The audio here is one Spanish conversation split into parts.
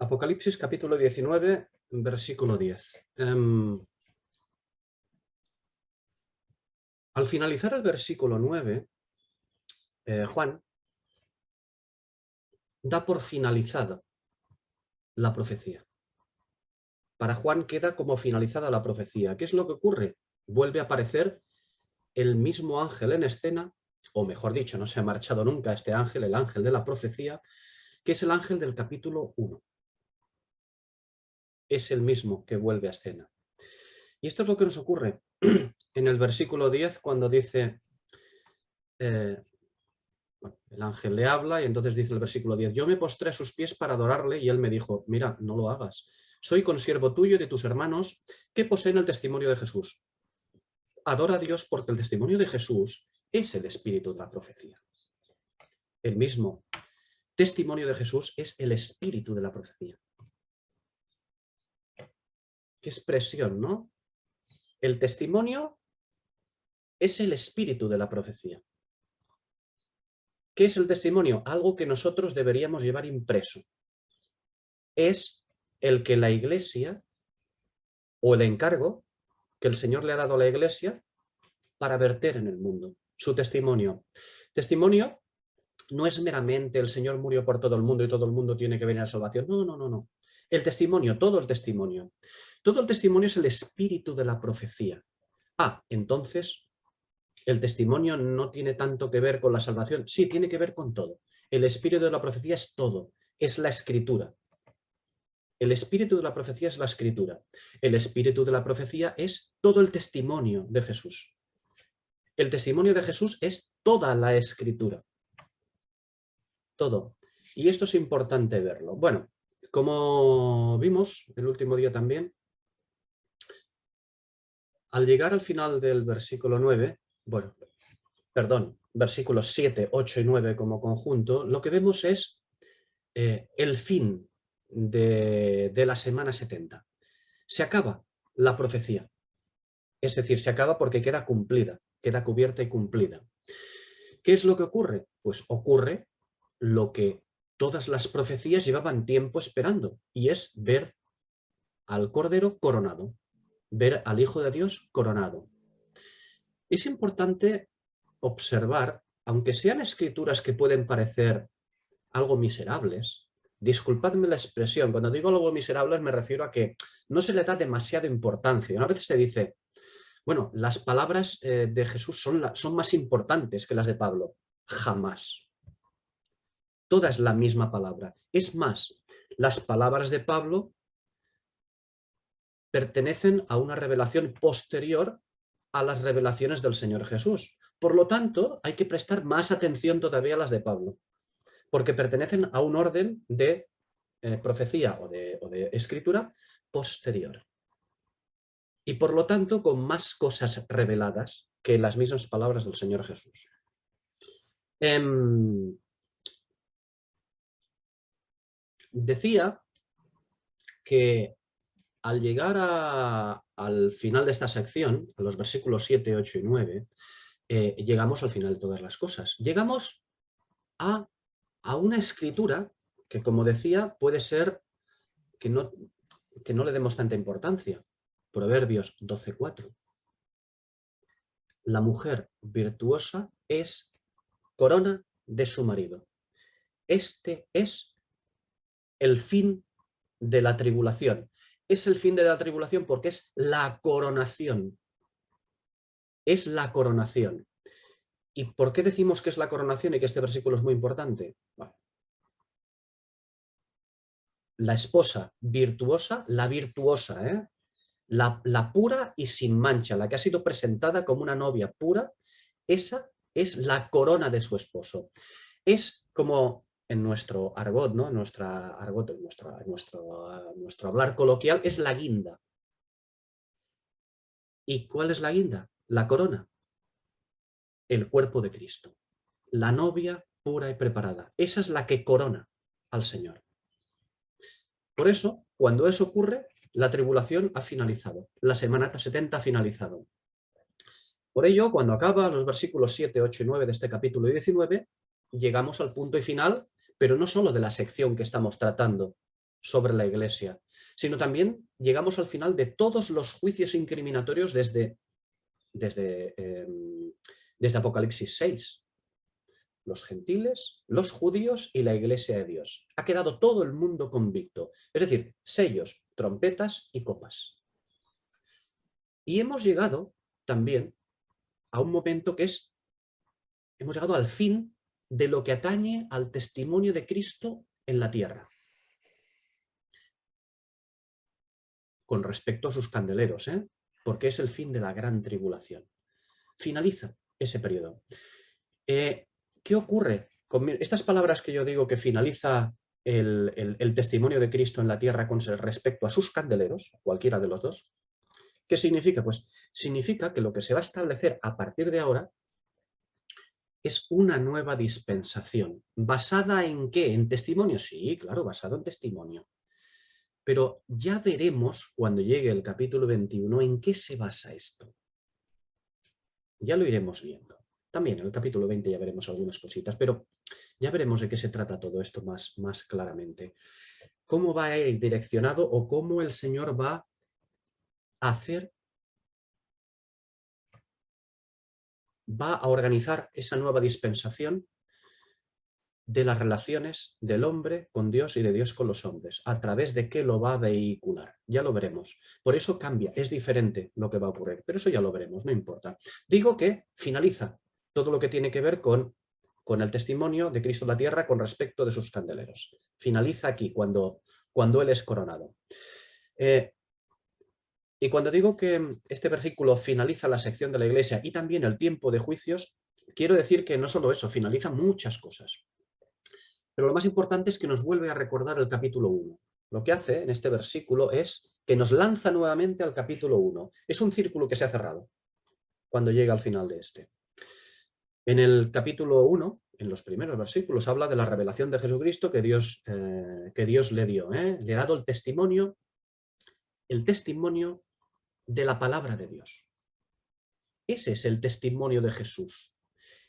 Apocalipsis capítulo 19, versículo 10. Al finalizar el versículo 9, Juan da por finalizada la profecía. Para Juan queda como finalizada la profecía. ¿Qué es lo que ocurre? Vuelve a aparecer el mismo ángel en escena, o mejor dicho, no se ha marchado nunca este ángel, el ángel de la profecía, que es el ángel del capítulo 1. Es el mismo que vuelve a escena. Y esto es lo que nos ocurre en el versículo 10 cuando dice, el ángel le habla y entonces dice el versículo 10, yo me postré a sus pies para adorarle y él me dijo, mira, no lo hagas, soy consiervo tuyo y de tus hermanos que poseen el testimonio de Jesús. Adora a Dios porque el testimonio de Jesús es el espíritu de la profecía. El mismo testimonio de Jesús es el espíritu de la profecía. Qué expresión, ¿no? El testimonio es el espíritu de la profecía. ¿Qué es el testimonio? Algo que nosotros deberíamos llevar impreso. Es el que la Iglesia, o el encargo que el Señor le ha dado a la Iglesia para verter en el mundo. Su testimonio. Testimonio no es meramente el Señor murió por todo el mundo y todo el mundo tiene que venir a la salvación. No, no, no, no. El testimonio, todo el testimonio. Todo el testimonio es el espíritu de la profecía. Entonces, el testimonio no tiene tanto que ver con la salvación. Sí, tiene que ver con todo. El espíritu de la profecía es todo. Es la escritura. El espíritu de la profecía es la escritura. El espíritu de la profecía es todo el testimonio de Jesús. El testimonio de Jesús es toda la escritura. Todo. Y esto es importante verlo. Bueno, como vimos el último día también, al llegar al final del versículo 9, versículos 7, 8 y 9 como conjunto, lo que vemos es el fin de la semana 70. Se acaba la profecía. Es decir, se acaba porque queda cumplida, queda cubierta y cumplida. ¿Qué es lo que ocurre? Pues ocurre lo que todas las profecías llevaban tiempo esperando, y es ver al Cordero coronado, ver al Hijo de Dios coronado. Es importante observar, aunque sean escrituras que pueden parecer algo miserables, disculpadme la expresión, cuando digo algo miserables me refiero a que no se le da demasiada importancia. A veces se dice, bueno, las palabras de Jesús son más importantes que las de Pablo. Jamás. Toda es la misma palabra. Es más, las palabras de Pablo pertenecen a una revelación posterior a las revelaciones del Señor Jesús. Por lo tanto, hay que prestar más atención todavía a las de Pablo, porque pertenecen a un orden de profecía o de escritura posterior. Y por lo tanto, con más cosas reveladas que las mismas palabras del Señor Jesús. Decía que al llegar al final de esta sección, a los versículos 7, 8 y 9, llegamos al final de todas las cosas. Llegamos a una escritura que, como decía, puede ser que no le demos tanta importancia. Proverbios 12:4. La mujer virtuosa es corona de su marido. Este es el fin de la tribulación. Es el fin de la tribulación porque es la coronación. Es la coronación. ¿Y por qué decimos que es la coronación y que este versículo es muy importante? Bueno, la esposa virtuosa, la virtuosa, la pura y sin mancha, la que ha sido presentada como una novia pura, esa es la corona de su esposo. Es como en nuestro argot, ¿no? En nuestro hablar coloquial, es la guinda. ¿Y cuál es la guinda? La corona. El cuerpo de Cristo. La novia pura y preparada. Esa es la que corona al Señor. Por eso, cuando eso ocurre, la tribulación ha finalizado. La semana 70 ha finalizado. Por ello, cuando acaba los versículos 7, 8 y 9 de este capítulo 19, llegamos al punto y final, pero no solo de la sección que estamos tratando, sobre la Iglesia, sino también llegamos al final de todos los juicios incriminatorios desde Apocalipsis 6. Los gentiles, los judíos y la Iglesia de Dios. Ha quedado todo el mundo convicto. Es decir, sellos, trompetas y copas. Y hemos llegado también a un momento que hemos llegado al fin de lo que atañe al testimonio de Cristo en la tierra. Con respecto a sus candeleros, porque es el fin de la gran tribulación. Finaliza ese periodo. ¿Qué ocurre con estas palabras que yo digo que finaliza el testimonio de Cristo en la tierra con respecto a sus candeleros, cualquiera de los dos? ¿Qué significa? Pues significa que lo que se va a establecer a partir de ahora es una nueva dispensación. ¿Basada en qué? ¿En testimonio? Sí, claro, basado en testimonio. Pero ya veremos cuando llegue el capítulo 21 en qué se basa esto. Ya lo iremos viendo. También en el capítulo 20 ya veremos algunas cositas, pero ya veremos de qué se trata todo esto más claramente. ¿Cómo va a ir direccionado o cómo el Señor va a hacer, va a organizar esa nueva dispensación de las relaciones del hombre con Dios y de Dios con los hombres? ¿A través de qué lo va a vehicular? Ya lo veremos. Por eso cambia, es diferente lo que va a ocurrir, pero eso ya lo veremos, no importa. Digo que finaliza todo lo que tiene que ver con el testimonio de Cristo en la tierra con respecto de sus candeleros. Finaliza aquí, cuando Él es coronado. Y cuando digo que este versículo finaliza la sección de la Iglesia y también el tiempo de juicios, quiero decir que no solo eso, finaliza muchas cosas. Pero lo más importante es que nos vuelve a recordar el capítulo 1. Lo que hace en este versículo es que nos lanza nuevamente al capítulo 1. Es un círculo que se ha cerrado cuando llega al final de este. En el capítulo 1, en los primeros versículos, habla de la revelación de Jesucristo que Dios le dio. Le ha dado el testimonio de la palabra de Dios. Ese es el testimonio de Jesús.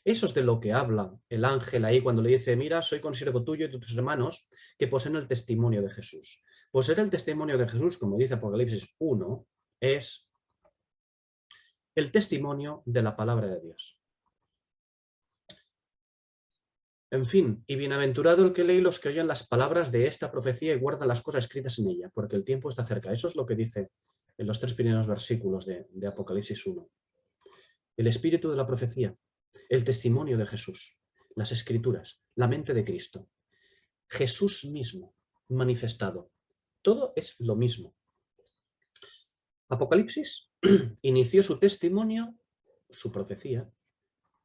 Eso es de lo que habla el ángel ahí cuando le dice: mira, soy consiervo tuyo y de tus hermanos que poseen el testimonio de Jesús. Poseer el testimonio de Jesús, como dice Apocalipsis 1, es el testimonio de la palabra de Dios. En fin, y bienaventurado el que lee y los que oyen las palabras de esta profecía y guarda las cosas escritas en ella, porque el tiempo está cerca. Eso es lo que dice en los 3 primeros versículos de Apocalipsis 1. El espíritu de la profecía, el testimonio de Jesús, las escrituras, la mente de Cristo, Jesús mismo manifestado. Todo es lo mismo. Apocalipsis inició su testimonio, su profecía,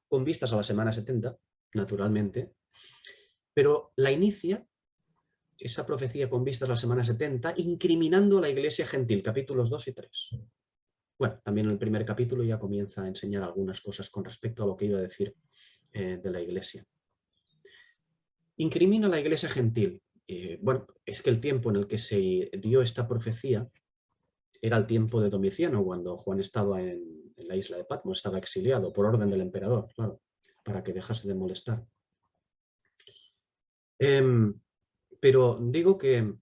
con vistas a la semana 70, naturalmente, pero la inicia, esa profecía con vistas a la semana 70, incriminando a la iglesia gentil, capítulos 2 y 3. Bueno, también en el primer capítulo ya comienza a enseñar algunas cosas con respecto a lo que iba a decir de la iglesia. Incrimina a la iglesia gentil. Bueno, es que el tiempo en el que se dio esta profecía era el tiempo de Domiciano, cuando Juan estaba en la isla de Patmos, estaba exiliado por orden del emperador, claro, para que dejase de molestar. Pero digo que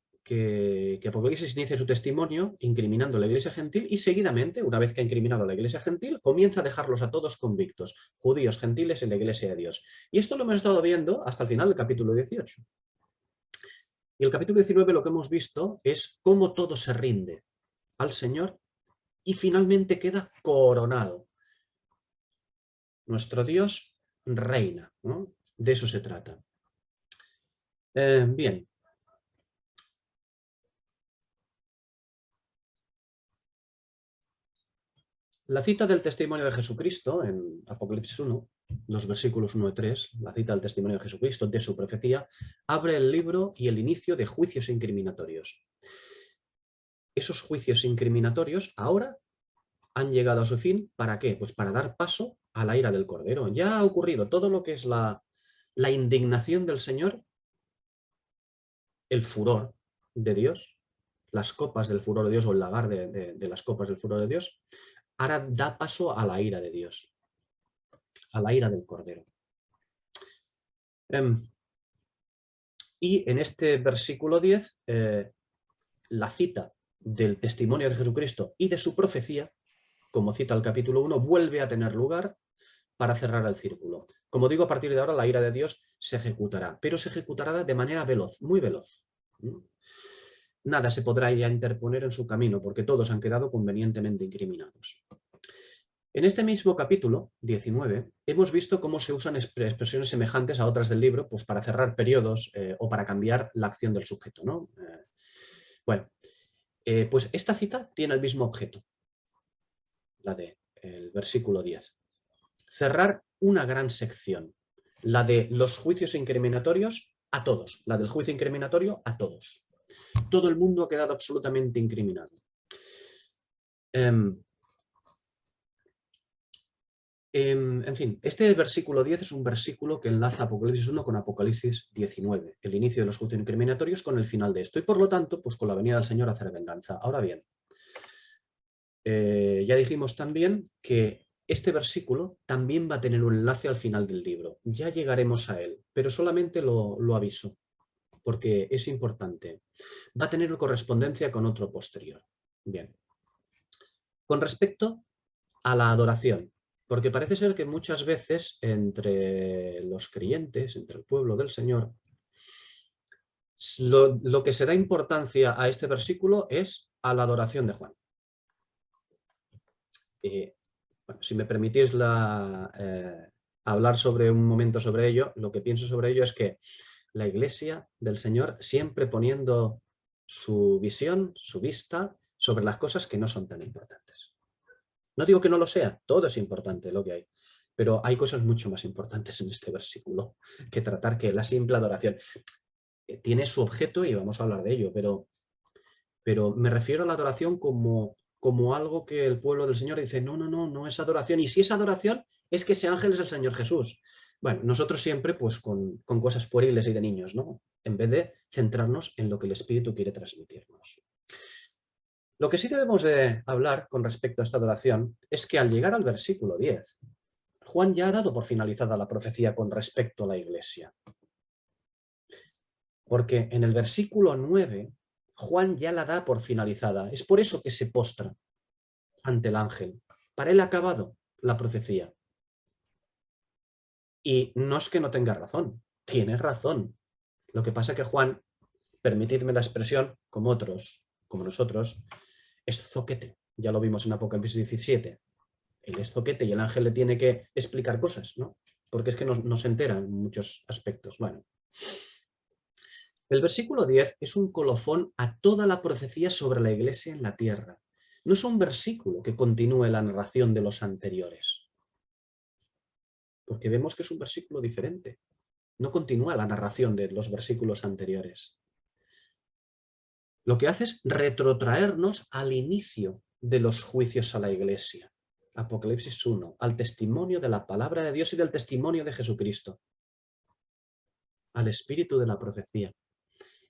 Apocalipsis inicia su testimonio incriminando a la iglesia gentil y seguidamente, una vez que ha incriminado a la iglesia gentil, comienza a dejarlos a todos convictos, judíos, gentiles en la iglesia de Dios. Y esto lo hemos estado viendo hasta el final del capítulo 18. Y el capítulo 19 lo que hemos visto es cómo todo se rinde al Señor y finalmente queda coronado. Nuestro Dios reina, ¿no? De eso se trata. Bien. La cita del testimonio de Jesucristo en Apocalipsis 1, los versículos 1 y 3, la cita del testimonio de Jesucristo, de su profecía, abre el libro y el inicio de juicios incriminatorios. Esos juicios incriminatorios ahora han llegado a su fin. ¿Para qué? Pues para dar paso a la ira del Cordero. Ya ha ocurrido todo lo que es la indignación del Señor, el furor de Dios, las copas del furor de Dios o el lagar de las copas del furor de Dios. Ahora da paso a la ira de Dios, a la ira del Cordero. Y en este versículo 10 la cita del testimonio de Jesucristo y de su profecía, como cita el capítulo 1, vuelve a tener lugar para cerrar el círculo. Como digo, a partir de ahora la ira de Dios se ejecutará, pero se ejecutará de manera veloz, muy veloz. Nada se podrá ya interponer en su camino, porque todos han quedado convenientemente incriminados. En este mismo capítulo 19 hemos visto cómo se usan expresiones semejantes a otras del libro, pues para cerrar periodos o para cambiar la acción del sujeto, ¿no? Pues esta cita tiene el mismo objeto, la del versículo 10. Cerrar una gran sección, la de los juicios incriminatorios a todos, la del juicio incriminatorio a todos. Todo el mundo ha quedado absolutamente incriminado. En fin, este versículo 10 es un versículo que enlaza Apocalipsis 1 con Apocalipsis 19, el inicio de los juicios incriminatorios con el final de esto, y por lo tanto, pues con la venida del Señor hacer venganza. Ahora bien, ya dijimos también que este versículo también va a tener un enlace al final del libro. Ya llegaremos a él, pero solamente lo aviso, porque es importante. Va a tener correspondencia con otro posterior. Bien. Con respecto a la adoración, porque parece ser que muchas veces entre los creyentes, entre el pueblo del Señor, lo que se da importancia a este versículo es a la adoración de Juan. Bueno, si me permitís hablar sobre un momento sobre ello, lo que pienso sobre ello es que la Iglesia del Señor siempre poniendo su visión, su vista sobre las cosas que no son tan importantes. No digo que no lo sea, todo es importante lo que hay, pero hay cosas mucho más importantes en este versículo que tratar que la simple adoración. Tiene su objeto y vamos a hablar de ello, pero me refiero a la adoración como algo que el pueblo del Señor dice, no es adoración. Y si es adoración, es que ese ángel es el Señor Jesús. Bueno, nosotros siempre pues con cosas pueriles y de niños, ¿no? En vez de centrarnos en lo que el Espíritu quiere transmitirnos. Lo que sí debemos de hablar con respecto a esta adoración es que al llegar al versículo 10, Juan ya ha dado por finalizada la profecía con respecto a la Iglesia. Porque en el versículo 9, Juan ya la da por finalizada. Es por eso que se postra ante el ángel. Para él ha acabado la profecía. Y no es que no tenga razón, tiene razón. Lo que pasa es que Juan, permitidme la expresión, como otros, como nosotros, es zoquete. Ya lo vimos en Apocalipsis 17. Él es zoquete y el ángel le tiene que explicar cosas, ¿no? Porque es que no se entera en muchos aspectos. Bueno. El versículo 10 es un colofón a toda la profecía sobre la Iglesia en la tierra. No es un versículo que continúe la narración de los anteriores, porque vemos que es un versículo diferente. No continúa la narración de los versículos anteriores. Lo que hace es retrotraernos al inicio de los juicios a la Iglesia. Apocalipsis 1, al testimonio de la palabra de Dios y del testimonio de Jesucristo. Al espíritu de la profecía.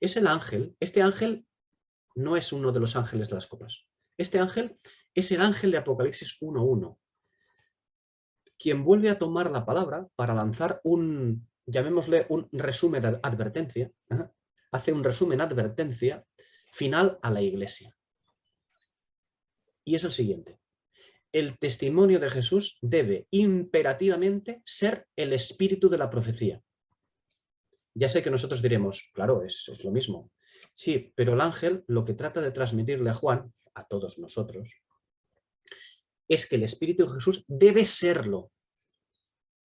Es el ángel, este ángel no es uno de los ángeles de las copas. Este ángel es el ángel de Apocalipsis 1.1, quien vuelve a tomar la palabra para lanzar llamémosle un resumen de advertencia, hace un resumen advertencia final a la Iglesia. Y es el siguiente. El testimonio de Jesús debe imperativamente ser el espíritu de la profecía. Ya sé que nosotros diremos, claro, es lo mismo. Sí, pero el ángel lo que trata de transmitirle a Juan, a todos nosotros, es que el Espíritu de Jesús debe serlo.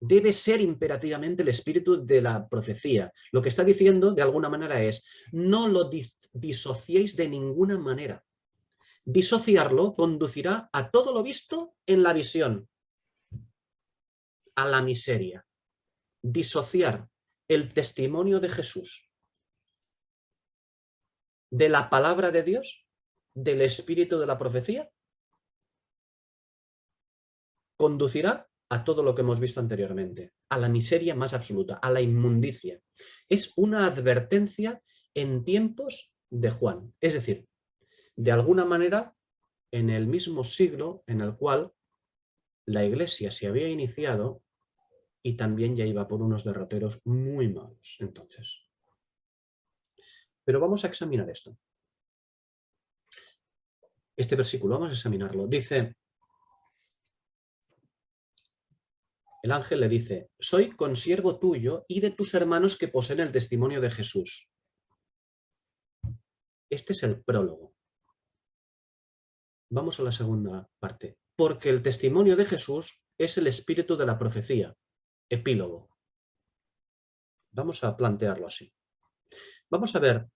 Debe ser imperativamente el espíritu de la profecía. Lo que está diciendo, de alguna manera, es no lo disociéis de ninguna manera. Disociarlo conducirá a todo lo visto en la visión, a la miseria. Disociar el testimonio de Jesús de la palabra de Dios, del espíritu de la profecía, conducirá a todo lo que hemos visto anteriormente, a la miseria más absoluta, a la inmundicia. Es una advertencia en tiempos de Juan. Es decir, de alguna manera, en el mismo siglo en el cual la Iglesia se había iniciado y también ya iba por unos derroteros muy malos entonces. Pero vamos a examinar esto. este versículo, vamos a examinarlo. Dice, el ángel le dice, soy consiervo tuyo y de tus hermanos que poseen el testimonio de Jesús. Este es el prólogo. Vamos a la segunda parte. Porque el testimonio de Jesús es el espíritu de la profecía. Epílogo. Vamos a plantearlo así. Vamos a ver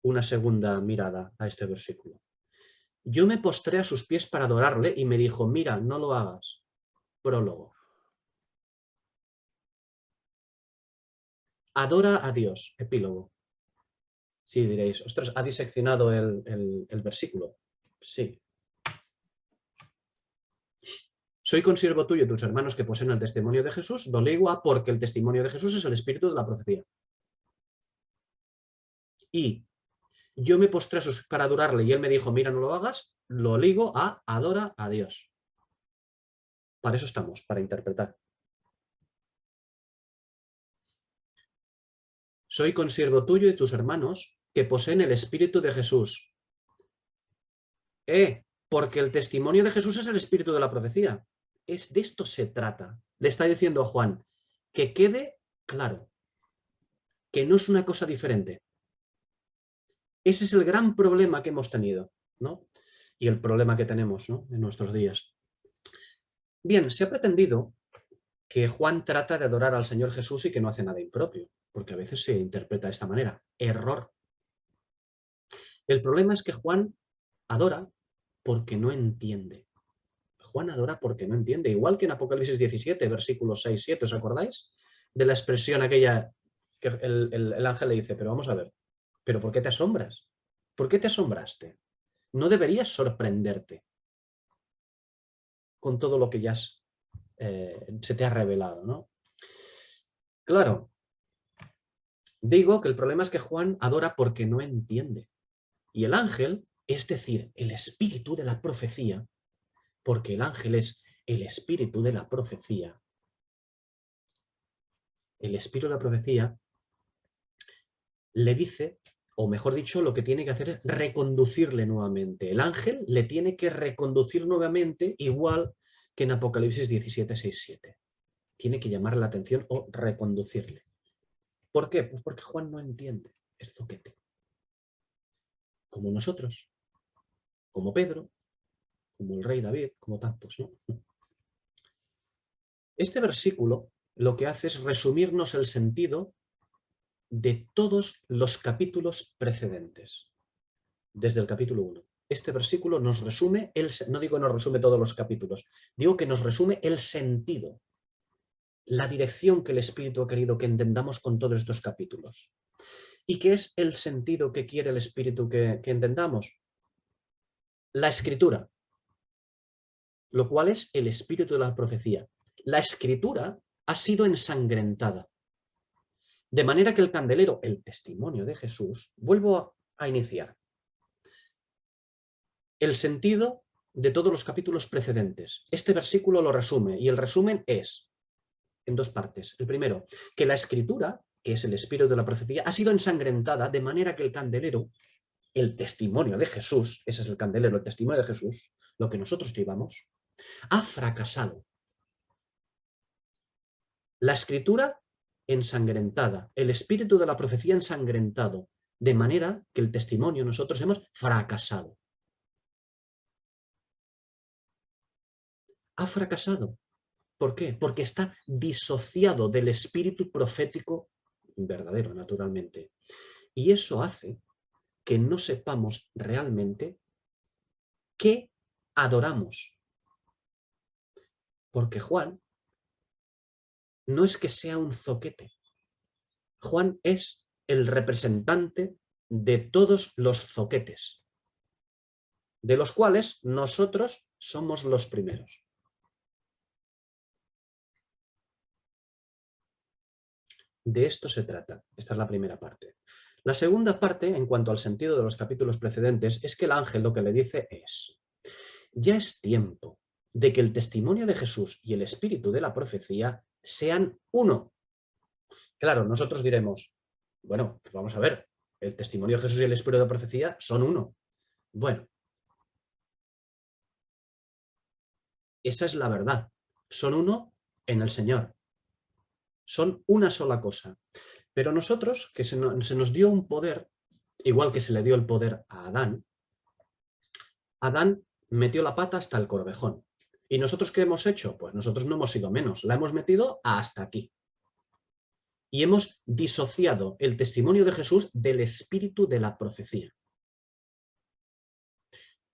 una segunda mirada a este versículo. Yo me postré a sus pies para adorarle y me dijo, mira, no lo hagas. Prólogo. Adora a Dios. Epílogo. Sí, diréis, ostras, ¿ha diseccionado el versículo? Sí. Soy consiervo tuyo y tus hermanos que poseen el testimonio de Jesús, lo ligo a porque el testimonio de Jesús es el espíritu de la profecía. Y yo me postré para adorarle y él me dijo, mira, no lo hagas, lo ligo a adora a Dios. Para eso estamos, para interpretar. Soy consiervo tuyo y tus hermanos que poseen el espíritu de Jesús. Porque el testimonio de Jesús es el espíritu de la profecía. De esto se trata. Le está diciendo a Juan que quede claro que no es una cosa diferente. Ese es el gran problema que hemos tenido, ¿no? Y el problema que tenemos, ¿no?, en nuestros días. Bien, se ha pretendido que Juan trata de adorar al Señor Jesús y que no hace nada impropio, porque a veces se interpreta de esta manera. Error. El problema es que Juan adora porque no entiende. Juan adora porque no entiende. Igual que en Apocalipsis 17, versículos 6, 7, ¿os acordáis? De la expresión aquella que el ángel le dice, pero vamos a ver, ¿pero por qué te asombras? ¿Por qué te asombraste? No deberías sorprenderte con todo lo que ya se te ha revelado, ¿no? Claro, digo que el problema es que Juan adora porque no entiende. Y el ángel, es decir, el espíritu de la profecía, porque el ángel es el espíritu de la profecía, el espíritu de la profecía le dice, o mejor dicho, lo que tiene que hacer es reconducirle nuevamente. El ángel le tiene que reconducir nuevamente, igual que en Apocalipsis 17, 6, 7. Tiene que llamarle la atención o reconducirle. ¿Por qué? Pues porque Juan no entiende, es zoquete. Como nosotros, como Pedro, como el rey David, como tantos, ¿no? Este versículo lo que hace es resumirnos el sentido de todos los capítulos precedentes, desde el capítulo 1. Este versículo nos resume, no digo nos resume todos los capítulos, digo que nos resume el sentido, la dirección que el Espíritu ha querido que entendamos con todos estos capítulos. ¿Y qué es el sentido que quiere el Espíritu que entendamos? La Escritura, lo cual es el espíritu de la profecía. La Escritura ha sido ensangrentada. De manera que el candelero, el testimonio de Jesús, vuelvo a iniciar. El sentido de todos los capítulos precedentes. Este versículo lo resume, y el resumen es en dos partes. El primero, que la Escritura, que es el espíritu de la profecía, ha sido ensangrentada de manera que el candelero, el testimonio de Jesús, ese es el candelero, el testimonio de Jesús, lo que nosotros llevamos, ha fracasado. La Escritura ensangrentada, el espíritu de la profecía ensangrentado, de manera que el testimonio nosotros hemos fracasado. Ha fracasado. ¿Por qué? Porque está disociado del espíritu profético verdadero, naturalmente. Y eso hace que no sepamos realmente qué adoramos. Porque Juan no es que sea un zoquete. Juan es el representante de todos los zoquetes, de los cuales nosotros somos los primeros. De esto se trata. Esta es la primera parte. La segunda parte, en cuanto al sentido de los capítulos precedentes, es que el ángel lo que le dice es: ya es tiempo de que el testimonio de Jesús y el espíritu de la profecía sean uno. Claro, nosotros diremos, bueno, pues vamos a ver, el testimonio de Jesús y el espíritu de la profecía son uno. Bueno, Esa es la verdad. Son uno en el Señor. Son una sola cosa. Pero nosotros, que se nos dio un poder, igual que se le dio el poder a Adán, Adán metió la pata hasta el corvejón. ¿Y nosotros qué hemos hecho? Pues nosotros no hemos sido menos. La hemos metido hasta aquí. Y hemos disociado el testimonio de Jesús del espíritu de la profecía.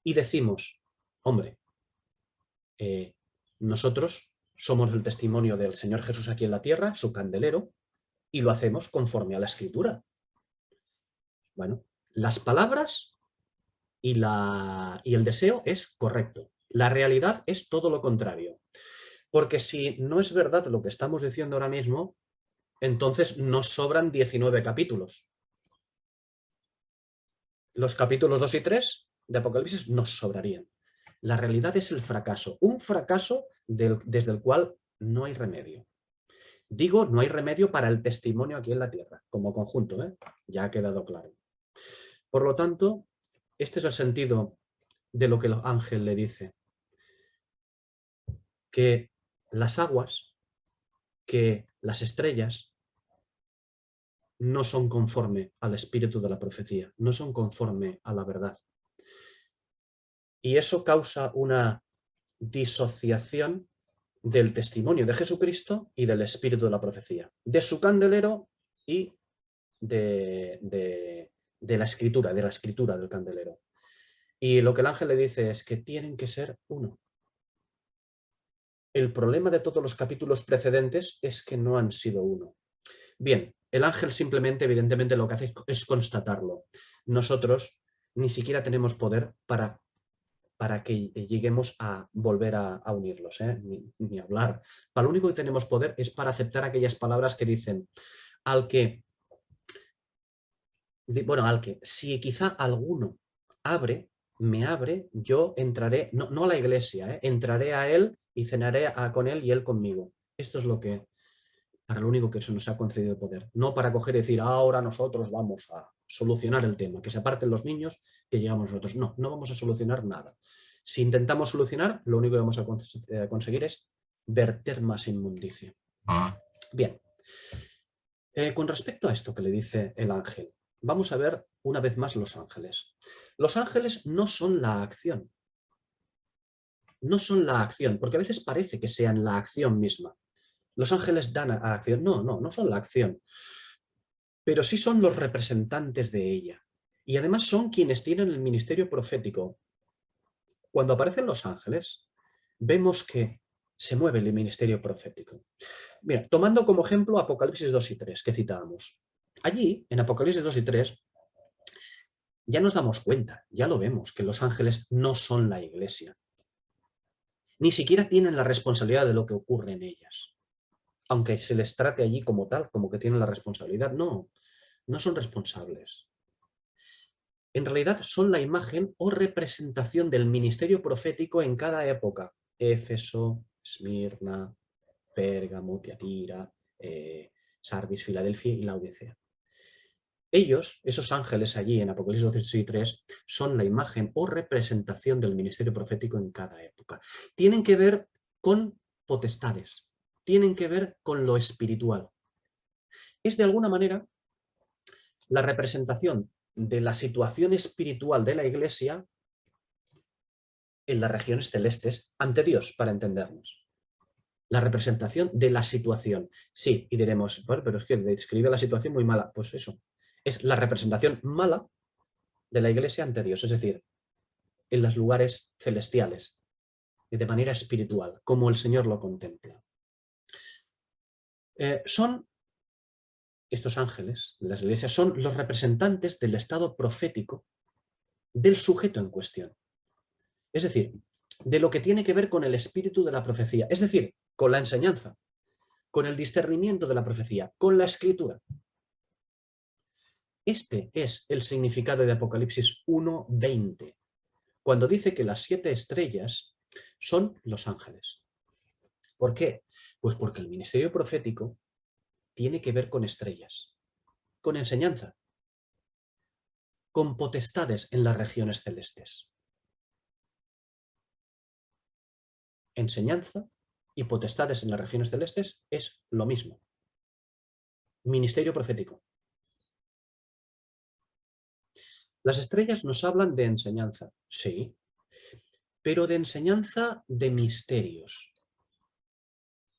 Y decimos, hombre, nosotros somos el testimonio del Señor Jesús aquí en la tierra, su candelero, y lo hacemos conforme a la Escritura. Bueno, las palabras y el deseo es correcto. La realidad es todo lo contrario. Porque si no es verdad lo que estamos diciendo ahora mismo, entonces nos sobran 19 capítulos. Los capítulos 2 y 3 de Apocalipsis nos sobrarían. La realidad es el fracaso, un fracaso desde el cual no hay remedio. Digo, no hay remedio para el testimonio aquí en la tierra, como conjunto, ¿eh? Ya ha quedado claro. Por lo tanto, este es el sentido de lo que el ángel le dice. Que las aguas, que las estrellas, no son conforme al espíritu de la profecía, no son conforme a la verdad. Y eso causa una disociación del testimonio de Jesucristo y del espíritu de la profecía, de su candelero y de la escritura del candelero. Y lo que el ángel le dice es que tienen que ser uno. El problema de todos los capítulos precedentes es que no han sido uno. Bien, el ángel simplemente, evidentemente, lo que hace es constatarlo. Nosotros ni siquiera tenemos poder para que lleguemos a volver a unirlos, ni hablar. Para lo único que tenemos poder es para aceptar aquellas palabras que dicen al que, si quizá alguno me abre, yo entraré, no a la iglesia, entraré a él y cenaré con él y él conmigo. Esto es para lo único que se nos ha concedido poder. No para coger y decir, ahora nosotros vamos a solucionar el tema, que se aparten los niños, que llegamos nosotros. No, no vamos a solucionar nada. Si intentamos solucionar, lo único que vamos a conseguir es verter más inmundicia. Bien. Con respecto a esto que le dice el ángel, vamos a ver una vez más los ángeles. Los ángeles no son la acción. No son la acción, porque a veces parece que sean la acción misma. Los ángeles dan a acción. No son la acción. Pero sí son los representantes de ella. Y además son quienes tienen el ministerio profético. Cuando aparecen los ángeles, vemos que se mueve el ministerio profético. Mira, tomando como ejemplo Apocalipsis 2 y 3, que citábamos. Allí, en Apocalipsis 2 y 3, ya nos damos cuenta, ya lo vemos, que los ángeles no son la iglesia. Ni siquiera tienen la responsabilidad de lo que ocurre en ellas. Aunque se les trate allí como tal, como que tienen la responsabilidad. No son responsables. En realidad son la imagen o representación del ministerio profético en cada época. Éfeso, Esmirna, Pérgamo, Tiatira, Sardis, Filadelfia y Laodicea. Ellos, esos ángeles allí en Apocalipsis 12 y 3, son la imagen o representación del ministerio profético en cada época. Tienen que ver con potestades, tienen que ver con lo espiritual. Es de alguna manera la representación de la situación espiritual de la Iglesia en las regiones celestes ante Dios, para entendernos. La representación de la situación. Sí, y diremos, bueno, pero es que describe la situación muy mala. Pues eso, es la representación mala de la Iglesia ante Dios, es decir, en los lugares celestiales, de manera espiritual, como el Señor lo contempla. Estos ángeles, las iglesias, son los representantes del estado profético del sujeto en cuestión. Es decir, de lo que tiene que ver con el espíritu de la profecía, es decir, con la enseñanza, con el discernimiento de la profecía, con la escritura. Este es el significado de Apocalipsis 1:20, cuando dice que las 7 estrellas son los ángeles. ¿Por qué? Pues porque el ministerio profético tiene que ver con estrellas, con enseñanza, con potestades en las regiones celestes. enseñanza y potestades en las regiones celestes es lo mismo. Ministerio profético. Las estrellas nos hablan de enseñanza, sí, pero de enseñanza de misterios,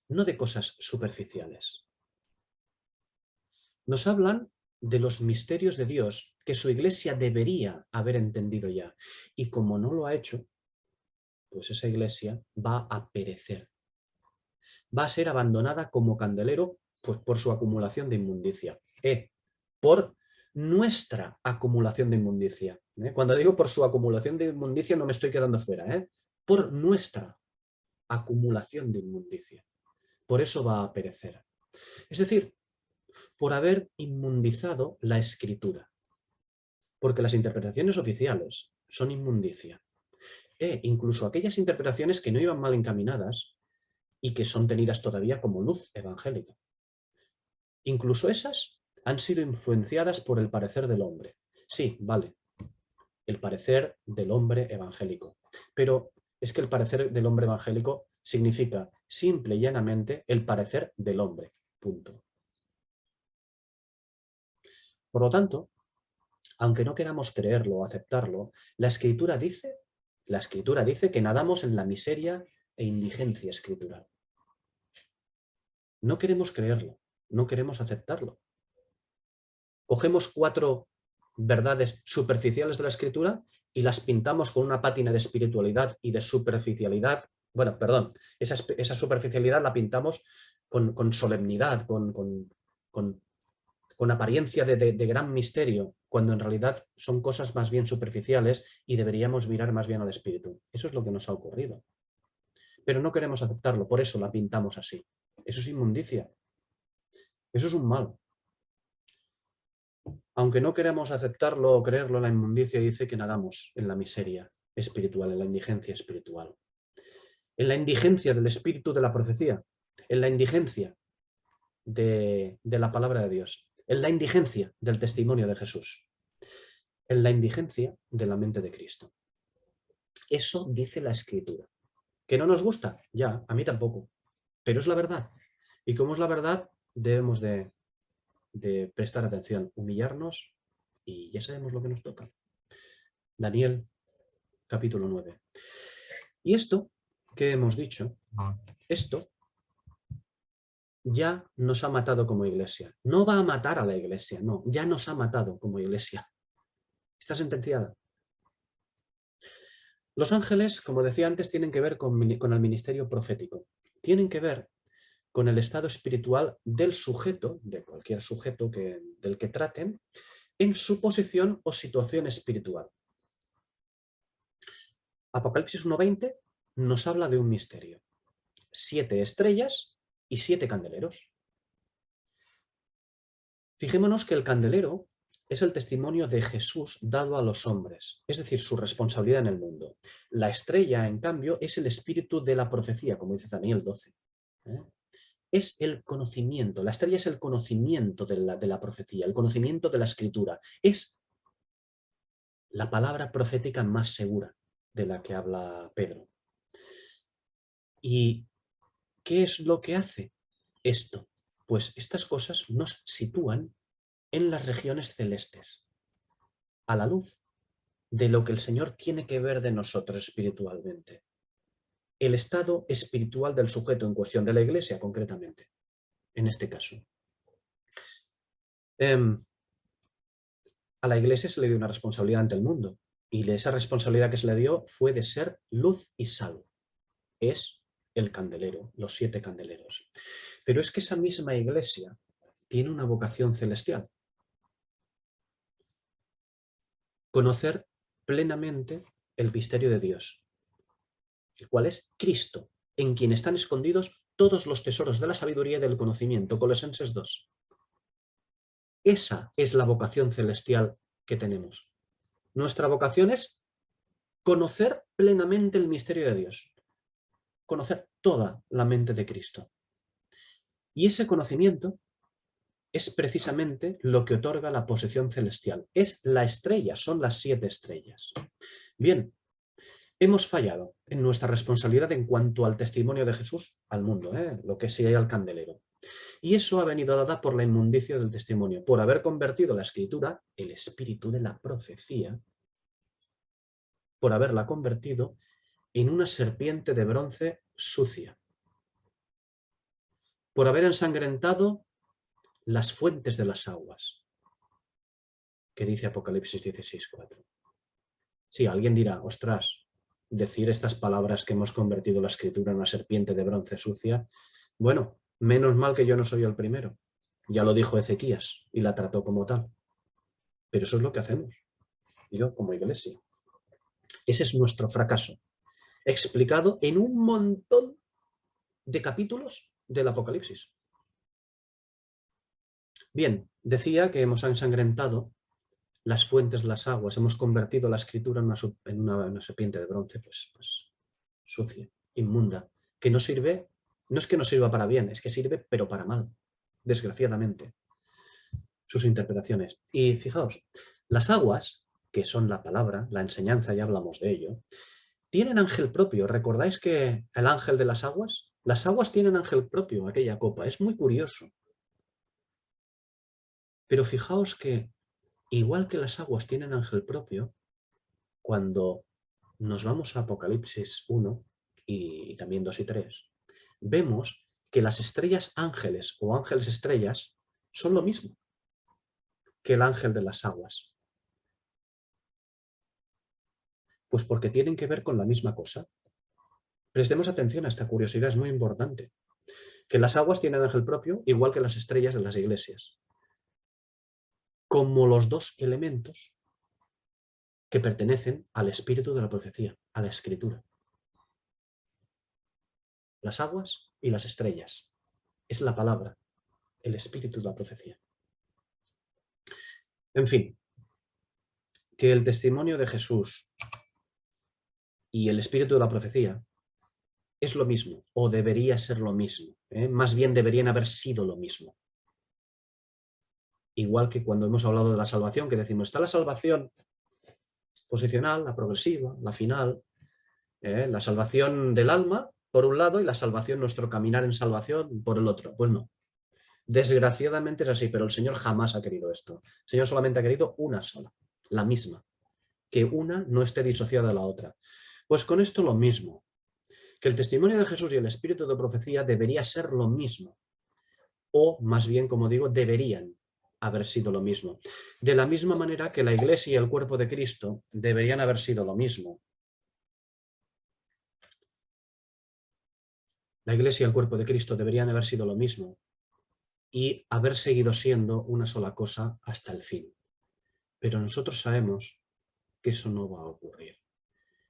no de cosas superficiales. Nos hablan de los misterios de Dios que su iglesia debería haber entendido ya. Y como no lo ha hecho, pues esa iglesia va a perecer. Va a ser abandonada como candelero, pues por su acumulación de inmundicia. Por nuestra acumulación de inmundicia. Cuando digo por su acumulación de inmundicia no me estoy quedando fuera. Por nuestra acumulación de inmundicia. Por eso va a perecer. Es decir, por haber inmundizado la Escritura. Porque las interpretaciones oficiales son inmundicia. Incluso aquellas interpretaciones que no iban mal encaminadas y que son tenidas todavía como luz evangélica. Incluso esas han sido influenciadas por el parecer del hombre. Sí, vale, el parecer del hombre evangélico. Pero es que el parecer del hombre evangélico significa simple y llanamente el parecer del hombre. Punto. Por lo tanto, aunque no queramos creerlo o aceptarlo, la Escritura dice que nadamos en la miseria e indigencia escritural. No queremos creerlo, no queremos aceptarlo. Cogemos 4 verdades superficiales de la Escritura y las pintamos con una pátina de espiritualidad y de superficialidad. Bueno, perdón, esa superficialidad la pintamos con solemnidad, con apariencia de gran misterio, cuando en realidad son cosas más bien superficiales y deberíamos mirar más bien al espíritu. Eso es lo que nos ha ocurrido. Pero no queremos aceptarlo, por eso la pintamos así. Eso es inmundicia. Eso es un mal. Aunque no queramos aceptarlo o creerlo, la inmundicia dice que nadamos en la miseria espiritual, en la indigencia espiritual. En la indigencia del espíritu de la profecía, en la indigencia de la palabra de Dios, en la indigencia del testimonio de Jesús, en la indigencia de la mente de Cristo. Eso dice la Escritura. ¿Que no nos gusta? Ya, a mí tampoco. Pero es la verdad. Y como es la verdad, debemos de prestar atención, humillarnos y ya sabemos lo que nos toca. Daniel, capítulo 9. Y esto que hemos dicho, esto ya nos ha matado como iglesia. No va a matar a la iglesia, no, ya nos ha matado como iglesia. Está sentenciada. Los ángeles, como decía antes, tienen que ver con el ministerio profético. Tienen que ver con el estado espiritual del sujeto, de cualquier sujeto del que traten, en su posición o situación espiritual. Apocalipsis 1:20 nos habla de un misterio. 7 estrellas y 7 candeleros. Fijémonos que el candelero es el testimonio de Jesús dado a los hombres, es decir, su responsabilidad en el mundo. La estrella, en cambio, es el espíritu de la profecía, como dice Daniel 12. Es el conocimiento, la estrella es el conocimiento de la profecía, el conocimiento de la escritura. Es la palabra profética más segura de la que habla Pedro. ¿Y qué es lo que hace esto? Pues estas cosas nos sitúan en las regiones celestes, a la luz de lo que el Señor tiene que ver de nosotros espiritualmente. El estado espiritual del sujeto en cuestión, de la iglesia concretamente, en este caso. A la iglesia se le dio una responsabilidad ante el mundo, y esa responsabilidad que se le dio fue de ser luz y sal. Es el candelero, los 7 candeleros. Pero es que esa misma iglesia tiene una vocación celestial. Conocer plenamente el misterio de Dios, el cual es Cristo, en quien están escondidos todos los tesoros de la sabiduría y del conocimiento. Colosenses 2. Esa es la vocación celestial que tenemos. Nuestra vocación es conocer plenamente el misterio de Dios, conocer toda la mente de Cristo. Y ese conocimiento es precisamente lo que otorga la posición celestial. Es la estrella, son las 7 estrellas. Bien, Hemos fallado en nuestra responsabilidad en cuanto al testimonio de Jesús al mundo, lo que sí hay al candelero. Y eso ha venido dada por la inmundicia del testimonio, por haber convertido la escritura, el espíritu de la profecía, por haberla convertido en una serpiente de bronce sucia, por haber ensangrentado las fuentes de las aguas, que dice Apocalipsis 16:4. Sí, alguien dirá, ostras, decir estas palabras que hemos convertido la escritura en una serpiente de bronce sucia, bueno, menos mal que yo no soy el primero. Ya lo dijo Ezequías y la trató como tal. Pero eso es lo que hacemos, yo como iglesia. Ese es nuestro fracaso, explicado en un montón de capítulos del Apocalipsis. Bien, decía que hemos ensangrentado las fuentes, las aguas, hemos convertido la escritura en una serpiente de bronce, pues sucia, inmunda, que no sirve, no es que no sirva para bien, es que sirve pero para mal, desgraciadamente, sus interpretaciones. Y fijaos, las aguas, que son la palabra, la enseñanza, ya hablamos de ello, tienen ángel propio. ¿Recordáis que el ángel de las aguas tienen ángel propio, aquella copa? Es muy curioso. Pero fijaos que, igual que las aguas tienen ángel propio, cuando nos vamos a Apocalipsis 1 y también 2 y 3, vemos que las estrellas ángeles o ángeles estrellas son lo mismo que el ángel de las aguas. Pues porque tienen que ver con la misma cosa. Prestemos atención a esta curiosidad, es muy importante. Que las aguas tienen ángel propio, igual que las estrellas de las iglesias. Como los dos elementos que pertenecen al espíritu de la profecía, a la escritura. Las aguas y las estrellas. Es la palabra, el espíritu de la profecía. En fin, que el testimonio de Jesús y el espíritu de la profecía es lo mismo, o debería ser lo mismo. Más bien deberían haber sido lo mismo. Igual que cuando hemos hablado de la salvación, que decimos, está la salvación posicional, la progresiva, la final, la salvación del alma, por un lado, y la salvación, nuestro caminar en salvación, por el otro. Pues no. Desgraciadamente es así, pero el Señor jamás ha querido esto. El Señor solamente ha querido una sola, la misma. Que una no esté disociada de la otra. Pues con esto lo mismo. Que el testimonio de Jesús y el espíritu de profecía debería ser lo mismo. O, más bien, como digo, deberían haber sido lo mismo. De la misma manera que la Iglesia y el cuerpo de Cristo deberían haber sido lo mismo. La Iglesia y el cuerpo de Cristo deberían haber sido lo mismo y haber seguido siendo una sola cosa hasta el fin. Pero nosotros sabemos que eso no va a ocurrir.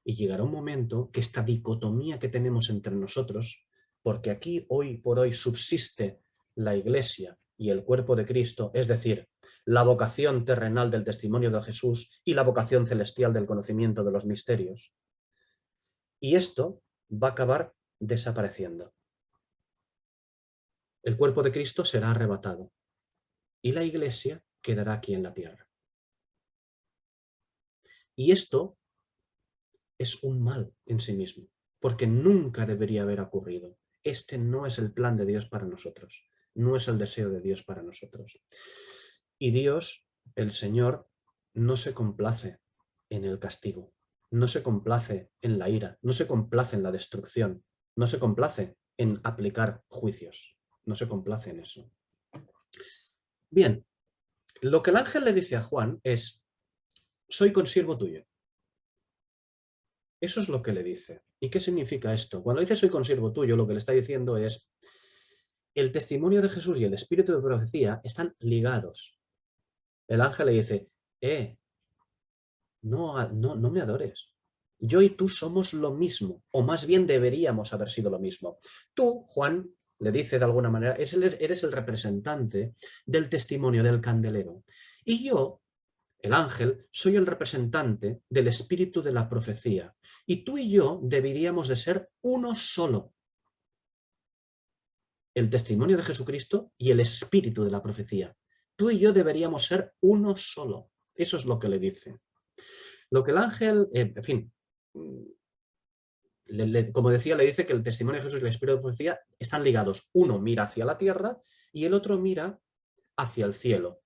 Y llegará un momento que esta dicotomía que tenemos entre nosotros, porque aquí hoy por hoy subsiste la Iglesia y el cuerpo de Cristo, es decir, la vocación terrenal del testimonio de Jesús y la vocación celestial del conocimiento de los misterios. Y esto va a acabar desapareciendo. El cuerpo de Cristo será arrebatado y la Iglesia quedará aquí en la tierra. Y esto es un mal en sí mismo, porque nunca debería haber ocurrido. Este no es el plan de Dios para nosotros, no es el deseo de Dios para nosotros. Y Dios, el Señor, no se complace en el castigo, no se complace en la ira, no se complace en la destrucción, no se complace en aplicar juicios, no se complace en eso. Bien, lo que el ángel le dice a Juan es, soy consiervo tuyo. Eso es lo que le dice. ¿Y qué significa esto? Cuando dice soy consiervo tuyo, lo que le está diciendo es el testimonio de Jesús y el espíritu de profecía están ligados. El ángel le dice, no me adores. Yo y tú somos lo mismo, o más bien deberíamos haber sido lo mismo. Tú, Juan, le dice de alguna manera, eres el representante del testimonio del candelero. Y yo, el ángel, soy el representante del espíritu de la profecía. Y tú y yo deberíamos de ser uno solo. El testimonio de Jesucristo y el espíritu de la profecía. Tú y yo deberíamos ser uno solo. Eso es lo que le dice. Lo que el ángel, en fin, como decía, le dice que el testimonio de Jesús y el espíritu de profecía están ligados. Uno mira hacia la tierra y el otro mira hacia el cielo.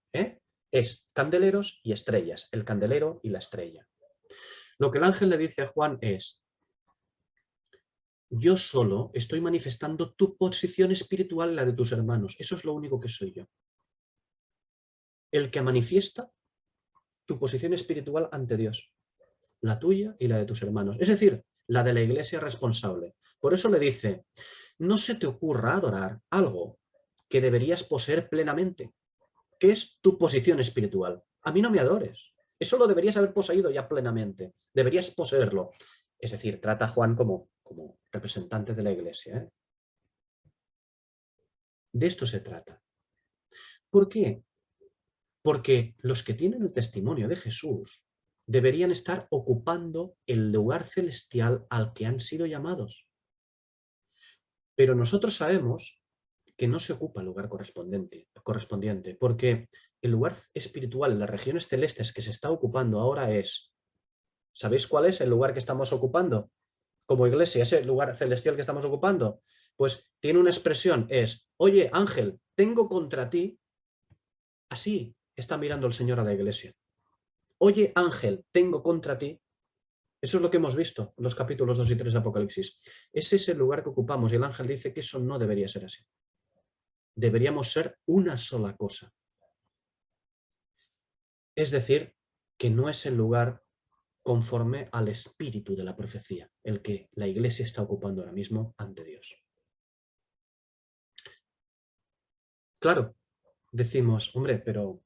Es candeleros y estrellas, el candelero y la estrella. Lo que el ángel le dice a Juan es: yo solo estoy manifestando tu posición espiritual y la de tus hermanos. Eso es lo único que soy yo. El que manifiesta tu posición espiritual ante Dios, la tuya y la de tus hermanos. Es decir, la de la iglesia responsable. Por eso le dice: no se te ocurra adorar algo que deberías poseer plenamente, que es tu posición espiritual. A mí no me adores. Eso lo deberías haber poseído ya plenamente. Deberías poseerlo. Es decir, trata a Juan como representante de la iglesia, ¿eh? De esto se trata. ¿Por qué? Porque los que tienen el testimonio de Jesús deberían estar ocupando el lugar celestial al que han sido llamados. Pero nosotros sabemos que no se ocupa el lugar correspondiente, porque el lugar espiritual en las regiones celestes que se está ocupando ahora es... ¿Sabéis cuál es el lugar que estamos ocupando? Como iglesia, ese lugar celestial que estamos ocupando, pues tiene una expresión, es: oye, ángel, tengo contra ti. Así está mirando el Señor a la iglesia. Oye, ángel, tengo contra ti. Eso es lo que hemos visto en los capítulos 2 y 3 de Apocalipsis. Ese es el lugar que ocupamos y el ángel dice que eso no debería ser así. Deberíamos ser una sola cosa. Es decir, que no es el lugar conforme al espíritu de la profecía, el que la iglesia está ocupando ahora mismo ante Dios. Claro, decimos, hombre, pero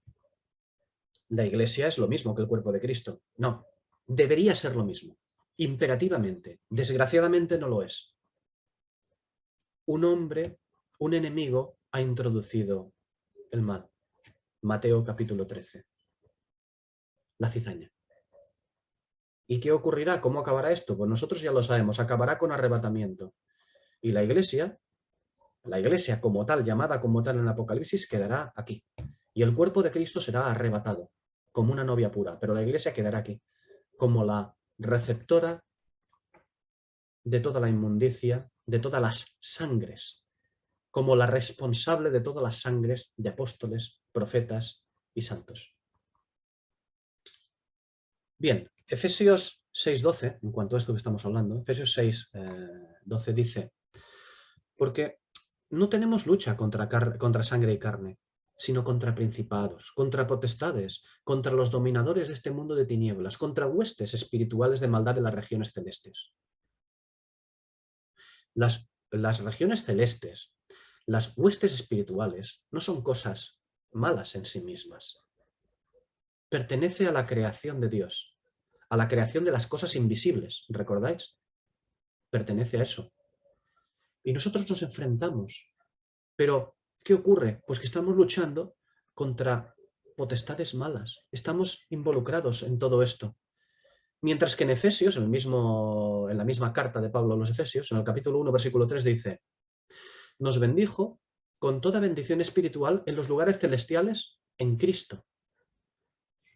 la iglesia es lo mismo que el cuerpo de Cristo. No, debería ser lo mismo, imperativamente. Desgraciadamente no lo es. Un hombre, un enemigo, ha introducido el mal. Mateo capítulo 13. La cizaña. ¿Y qué ocurrirá? ¿Cómo acabará esto? Pues nosotros ya lo sabemos, acabará con arrebatamiento. Y la iglesia como tal, llamada como tal en el Apocalipsis, quedará aquí. Y el cuerpo de Cristo será arrebatado, como una novia pura, pero la iglesia quedará aquí, como la receptora de toda la inmundicia, de todas las sangres, como la responsable de todas las sangres de apóstoles, profetas y santos. Bien, Efesios 6:12, en cuanto a esto que estamos hablando, Efesios 6:12 dice: porque no tenemos lucha contra sangre y carne, sino contra principados, contra potestades, contra los dominadores de este mundo de tinieblas, contra huestes espirituales de maldad de las regiones celestes. Las regiones celestes, las huestes espirituales, no son cosas malas en sí mismas. Pertenece a la creación de Dios, a la creación de las cosas invisibles, ¿recordáis? Pertenece a eso. Y nosotros nos enfrentamos. Pero, ¿qué ocurre? Pues que estamos luchando contra potestades malas. Estamos involucrados en todo esto. Mientras que en Efesios, en la misma carta de Pablo a los Efesios, en el capítulo 1, versículo 3, dice: nos bendijo con toda bendición espiritual en los lugares celestiales en Cristo.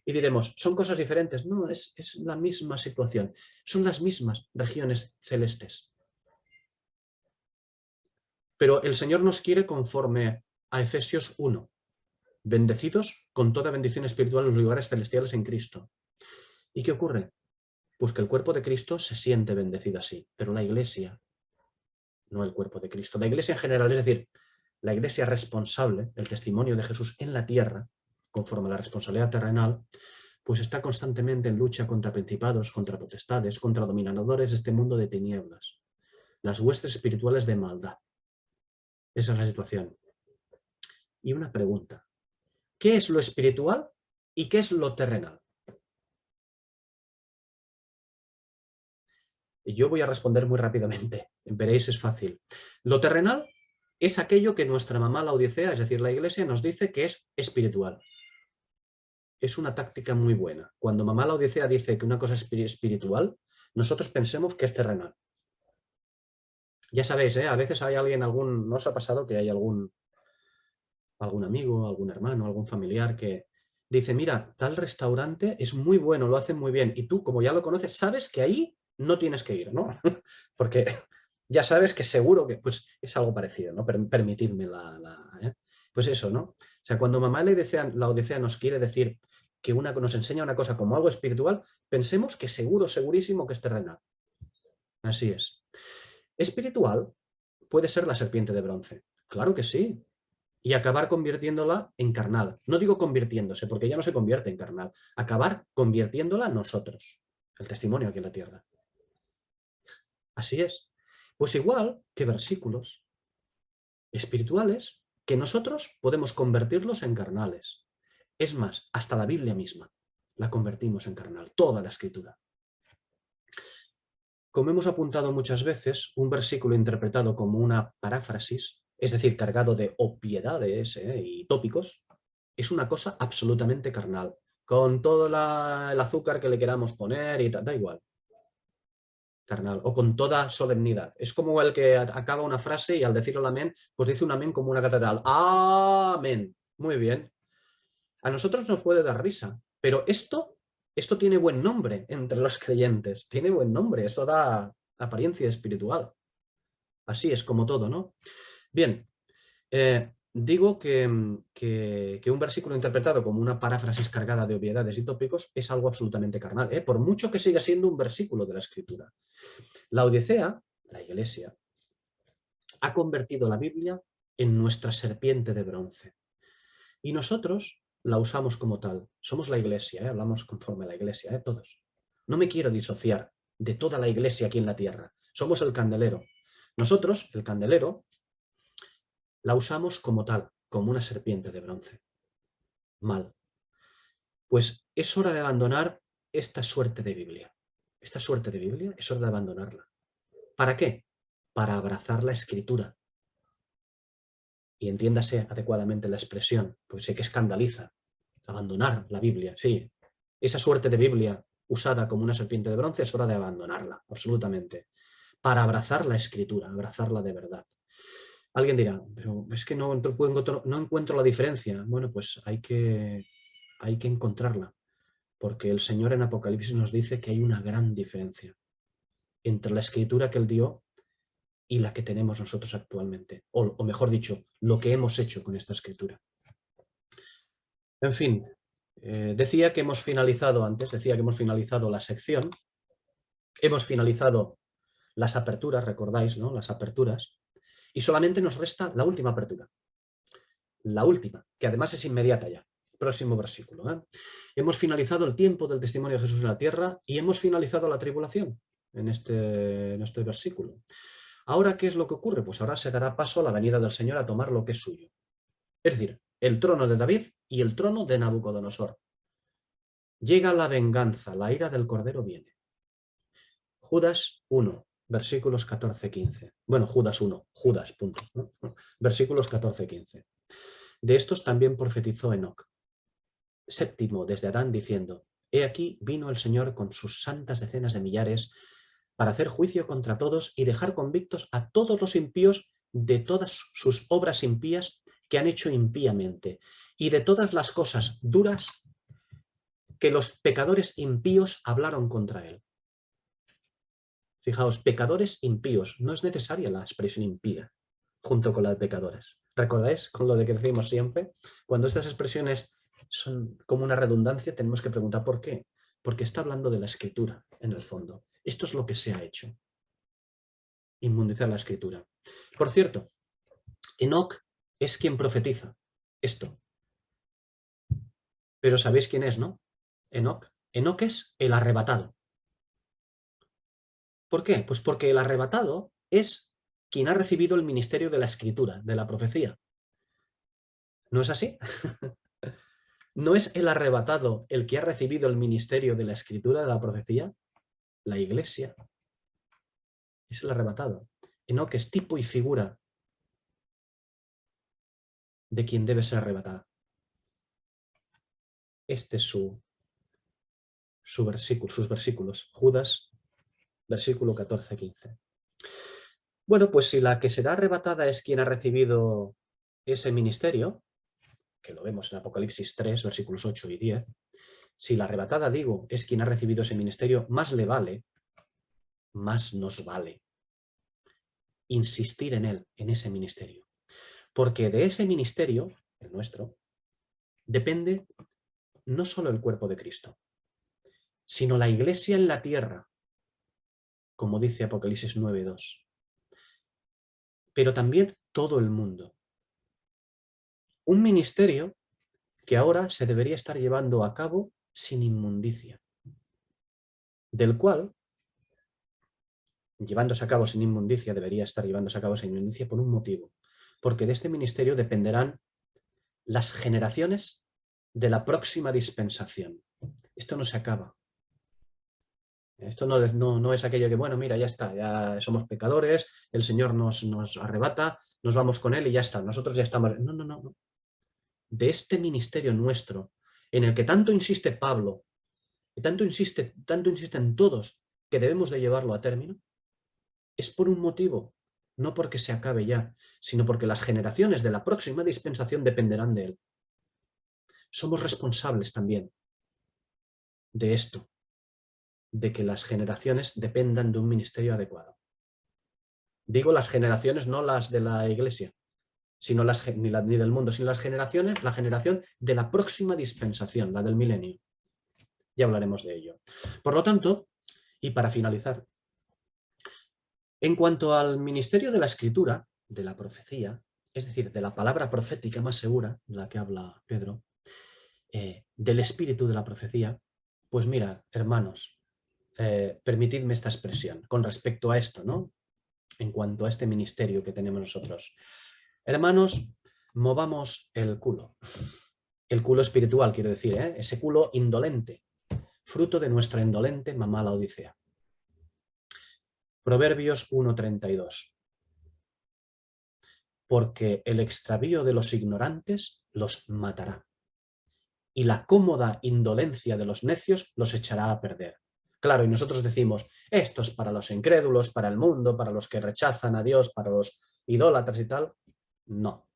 Y diremos, ¿son cosas diferentes? No, es la misma situación. Son las mismas regiones celestes. Pero el Señor nos quiere conforme a Efesios 1. Bendecidos con toda bendición espiritual en los lugares celestiales en Cristo. ¿Y qué ocurre? Pues que el cuerpo de Cristo se siente bendecido así, pero la iglesia, no el cuerpo de Cristo. La iglesia en general, es decir, la iglesia responsable, el testimonio de Jesús en la tierra, conforme a la responsabilidad terrenal, pues está constantemente en lucha contra principados, contra potestades, contra dominadores de este mundo de tinieblas, las huestes espirituales de maldad. Esa es la situación. Y una pregunta: ¿qué es lo espiritual y qué es lo terrenal? Yo voy a responder muy rápidamente. Veréis, es fácil. Lo terrenal es aquello que nuestra mamá la Odisea, es decir, la iglesia, nos dice que es espiritual. Es una táctica muy buena. Cuando mamá la Odisea dice que una cosa es espiritual, nosotros pensemos que es terrenal. Ya sabéis, a veces hay alguien, ¿no os ha pasado que hay algún amigo, algún hermano, algún familiar que dice: mira, tal restaurante es muy bueno, lo hacen muy bien, y tú, como ya lo conoces, sabes que ahí no tienes que ir, ¿no? Porque ya sabes que seguro que pues, es algo parecido, ¿no? Permitidme Pues eso, ¿no? O sea, cuando mamá la Odisea nos quiere decir que nos enseña una cosa como algo espiritual, pensemos que seguro, segurísimo que es terrenal. Así es. Espiritual puede ser la serpiente de bronce. Claro que sí. Y acabar convirtiéndola en carnal. No digo convirtiéndose, porque ya no se convierte en carnal. Acabar convirtiéndola nosotros. El testimonio aquí en la tierra. Así es. Pues igual que versículos espirituales que nosotros podemos convertirlos en carnales. Es más, hasta la Biblia misma la convertimos en carnal, toda la escritura. Como hemos apuntado muchas veces, un versículo interpretado como una paráfrasis, es decir, cargado de obviedades y tópicos, es una cosa absolutamente carnal, con todo el azúcar que le queramos poner y da igual. Carnal, o con toda solemnidad. Es como el que acaba una frase y al decir el amén, pues dice un amén como una catedral. Amén. Muy bien. A nosotros nos puede dar risa, pero esto tiene buen nombre entre los creyentes. Tiene buen nombre, eso da apariencia espiritual. Así es como todo, ¿no? Bien, digo que un versículo interpretado como una paráfrasis cargada de obviedades y tópicos es algo absolutamente carnal, por mucho que siga siendo un versículo de la Escritura. La Odisea, la Iglesia, ha convertido la Biblia en nuestra serpiente de bronce. Y nosotros la usamos como tal. Somos la Iglesia, hablamos conforme a la Iglesia, todos. No me quiero disociar de toda la Iglesia aquí en la tierra. Somos el candelero. Nosotros, el candelero, la usamos como tal, como una serpiente de bronce. Mal. Pues es hora de abandonar esta suerte de Biblia. Esta suerte de Biblia es hora de abandonarla. ¿Para qué? Para abrazar la Escritura. Y entiéndase adecuadamente la expresión, pues sé que escandaliza. Abandonar la Biblia, sí. Esa suerte de Biblia usada como una serpiente de bronce es hora de abandonarla, absolutamente. Para abrazar la Escritura, abrazarla de verdad. Alguien dirá, pero es que no encuentro la diferencia. Bueno, pues hay que encontrarla, porque el Señor en Apocalipsis nos dice que hay una gran diferencia entre la Escritura que Él dio y la que tenemos nosotros actualmente, o mejor dicho, lo que hemos hecho con esta Escritura. En fin, decía que hemos finalizado la sección, hemos finalizado las aperturas, recordáis, ¿no? Las aperturas, y solamente nos resta la última apertura. La última, que además es inmediata ya. Próximo versículo. Hemos finalizado el tiempo del testimonio de Jesús en la tierra y hemos finalizado la tribulación en este versículo. Ahora, ¿qué es lo que ocurre? Pues ahora se dará paso a la venida del Señor a tomar lo que es suyo. Es decir, el trono de David y el trono de Nabucodonosor. Llega la venganza, la ira del Cordero viene. Judas 1, versículos 14-15. Bueno, Judas 1, Judas, punto. ¿No? Versículos 14-15. De estos también profetizó Enoc, séptimo desde Adán, diciendo: He aquí vino el Señor con sus santas decenas de millares para hacer juicio contra todos y dejar convictos a todos los impíos de todas sus obras impías que han hecho impíamente y de todas las cosas duras que los pecadores impíos hablaron contra él. Fijaos, pecadores impíos. No es necesaria la expresión impía junto con la de pecadores. ¿Recordáis con lo de que decimos siempre? Cuando estas expresiones son como una redundancia, tenemos que preguntar ¿por qué? Porque está hablando de la Escritura, en el fondo. Esto es lo que se ha hecho. Inmundizar la Escritura. Por cierto, Enoc es quien profetiza esto. Pero ¿sabéis quién es, no? Enoc. Enoc es el arrebatado. ¿Por qué? Pues porque el arrebatado es quien ha recibido el ministerio de la Escritura, de la profecía. ¿No es así? ¿No es el arrebatado el que ha recibido el ministerio de la Escritura, de la profecía? La Iglesia. Es el arrebatado. Enoc es tipo y figura de quien debe ser arrebatado. Este es su versículo, sus versículos. Judas, versículo 14-15. Bueno, pues si la que será arrebatada es quien ha recibido ese ministerio, que lo vemos en Apocalipsis 3, versículos 8 y 10, si la arrebatada, digo, es quien ha recibido ese ministerio, más le vale más nos vale insistir en él, en ese ministerio. Porque de ese ministerio, el nuestro, depende no solo el cuerpo de Cristo, sino la iglesia en la tierra, como dice Apocalipsis 9:2, pero también todo el mundo. Un ministerio que ahora se debería estar llevando a cabo sin inmundicia, del cual, llevándose a cabo sin inmundicia, debería estar llevándose a cabo sin inmundicia por un motivo, porque de este ministerio dependerán las generaciones de la próxima dispensación. Esto no se acaba. Esto no es aquello que, bueno, mira, ya está, ya somos pecadores, el Señor nos arrebata, nos vamos con Él y ya está, nosotros ya estamos... No, no, no, no. De este ministerio nuestro, en el que tanto insiste Pablo, que tanto insisten todos que debemos de llevarlo a término, es por un motivo, no porque se acabe ya, sino porque las generaciones de la próxima dispensación dependerán de Él. Somos responsables también de esto, de que las generaciones dependan de un ministerio adecuado. Digo las generaciones, no las de la iglesia, sino ni del mundo, sino las generaciones, la generación de la próxima dispensación, la del milenio. Ya hablaremos de ello. Por lo tanto, y para finalizar, en cuanto al ministerio de la escritura, de la profecía, es decir, de la palabra profética más segura, de la que habla Pedro, del espíritu de la profecía, pues mira, hermanos, permitidme esta expresión con respecto a esto, ¿no? En cuanto a este ministerio que tenemos nosotros. Hermanos, movamos el culo espiritual, quiero decir, ese culo indolente, fruto de nuestra indolente mamá la Odisea. Proverbios 1:32. Porque el extravío de los ignorantes los matará, y la cómoda indolencia de los necios los echará a perder. Claro, y nosotros decimos, esto es para los incrédulos, para el mundo, para los que rechazan a Dios, para los idólatras y tal. No.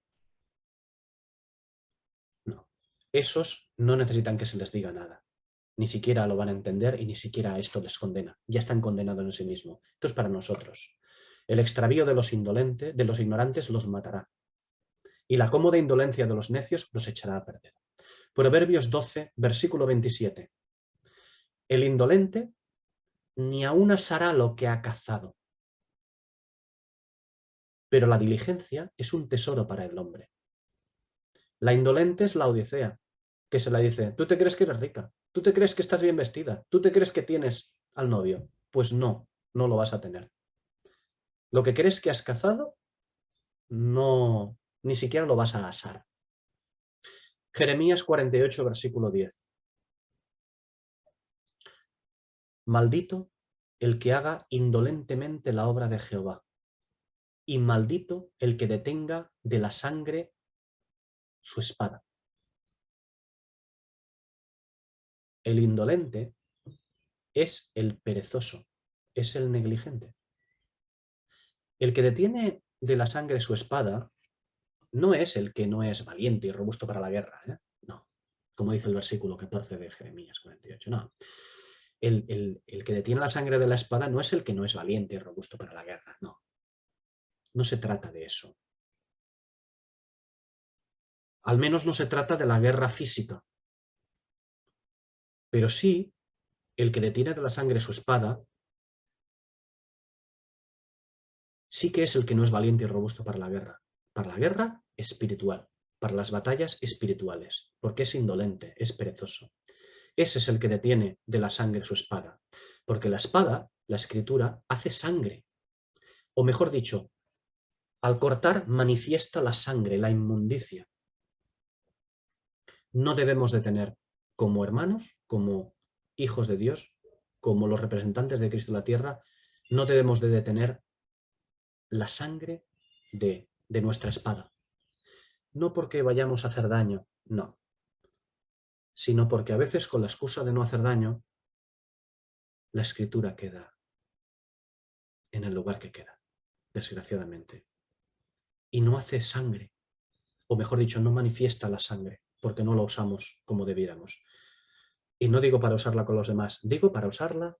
No. Esos no necesitan que se les diga nada. Ni siquiera lo van a entender y ni siquiera a esto les condena. Ya están condenados en sí mismos. Esto es para nosotros. El extravío de los indolentes, de los ignorantes los matará, y la cómoda indolencia de los necios los echará a perder. Proverbios 12, versículo 27. El indolente ni aun asará lo que ha cazado, pero la diligencia es un tesoro para el hombre. La indolente es la Odisea, que se la dice, tú te crees que eres rica, tú te crees que estás bien vestida, tú te crees que tienes al novio. Pues no, no lo vas a tener. Lo que crees que has cazado, no, ni siquiera lo vas a asar. Jeremías 48, versículo 10. Maldito el que haga indolentemente la obra de Jehová, y maldito el que detenga de la sangre su espada. El indolente es el perezoso, es el negligente. El que detiene de la sangre su espada no es el que no es valiente y robusto para la guerra, ¿eh? No, como dice el versículo 14 de Jeremías 48, no. El que detiene la sangre de la espada no es el que no es valiente y robusto para la guerra, no. No se trata de eso. Al menos no se trata de la guerra física. Pero sí, el que detiene de la sangre su espada sí que es el que no es valiente y robusto para la guerra. Para la guerra espiritual, para las batallas espirituales, porque es indolente, es perezoso. Ese es el que detiene de la sangre su espada, porque la espada, la escritura, hace sangre. O mejor dicho, al cortar manifiesta la sangre, la inmundicia. No debemos de tener como hermanos, como hijos de Dios, como los representantes de Cristo en la tierra, no debemos de detener la sangre de nuestra espada. No porque vayamos a hacer daño, no, sino porque a veces con la excusa de no hacer daño, la escritura queda en el lugar que queda, desgraciadamente. Y no hace sangre, o mejor dicho, no manifiesta la sangre, porque no la usamos como debiéramos. Y no digo para usarla con los demás, digo para usarla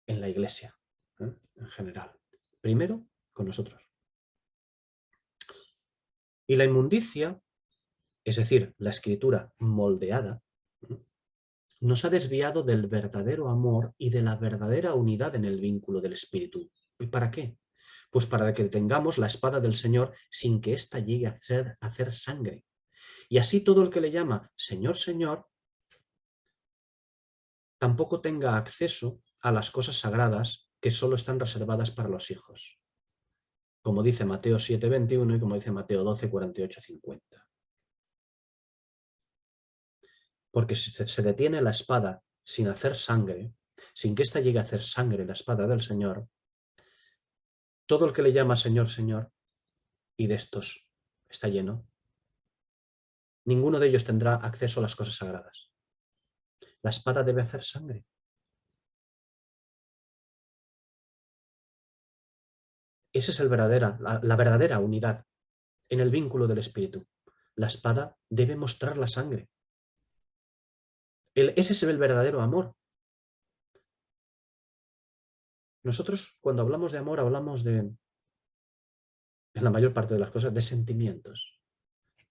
en la Iglesia, en general. Primero, con nosotros. Y la inmundicia, es decir, la escritura moldeada, nos ha desviado del verdadero amor y de la verdadera unidad en el vínculo del Espíritu. ¿Y para qué? Pues para que tengamos la espada del Señor sin que ésta llegue a hacer sangre. Y así todo el que le llama Señor, Señor, tampoco tenga acceso a las cosas sagradas que solo están reservadas para los hijos. Como dice Mateo 7:21 y como dice Mateo 12:48-50. Porque si se detiene la espada sin hacer sangre, sin que ésta llegue a hacer sangre, la espada del Señor, todo el que le llama Señor, Señor, y de estos está lleno, ninguno de ellos tendrá acceso a las cosas sagradas. La espada debe hacer sangre. Esa es la verdadera unidad en el vínculo del Espíritu. La espada debe mostrar la sangre. Ese es el verdadero amor. Nosotros, cuando hablamos de amor, hablamos de, en la mayor parte de las cosas, de sentimientos.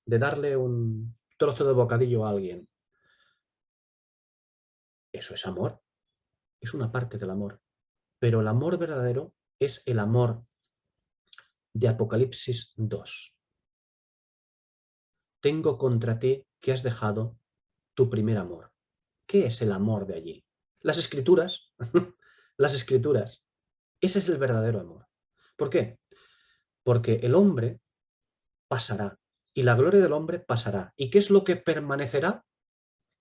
De darle un trozo de bocadillo a alguien. Eso es amor. Es una parte del amor. Pero el amor verdadero es el amor de Apocalipsis 2. Tengo contra ti que has dejado tu primer amor. ¿Qué es el amor de allí? Las Escrituras. Las Escrituras. Ese es el verdadero amor. ¿Por qué? Porque el hombre pasará y la gloria del hombre pasará. ¿Y qué es lo que permanecerá?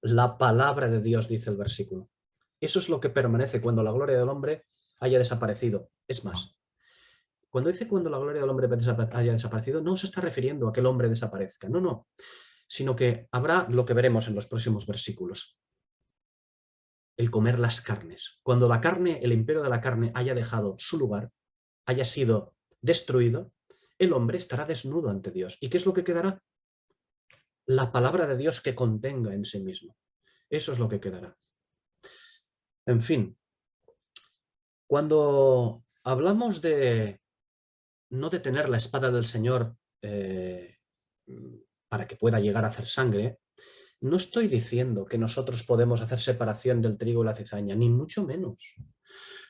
La palabra de Dios, dice el versículo. Eso es lo que permanece cuando la gloria del hombre haya desaparecido. Es más, cuando dice cuando la gloria del hombre haya desaparecido, no se está refiriendo a que el hombre desaparezca, no, no, sino que habrá lo que veremos en los próximos versículos. El comer las carnes. Cuando la carne, el imperio de la carne haya dejado su lugar, haya sido destruido, el hombre estará desnudo ante Dios. ¿Y qué es lo que quedará? La palabra de Dios que contenga en sí mismo. Eso es lo que quedará. En fin, cuando hablamos de no de tener la espada del Señor para que pueda llegar a hacer sangre, no estoy diciendo que nosotros podemos hacer separación del trigo y la cizaña, ni mucho menos.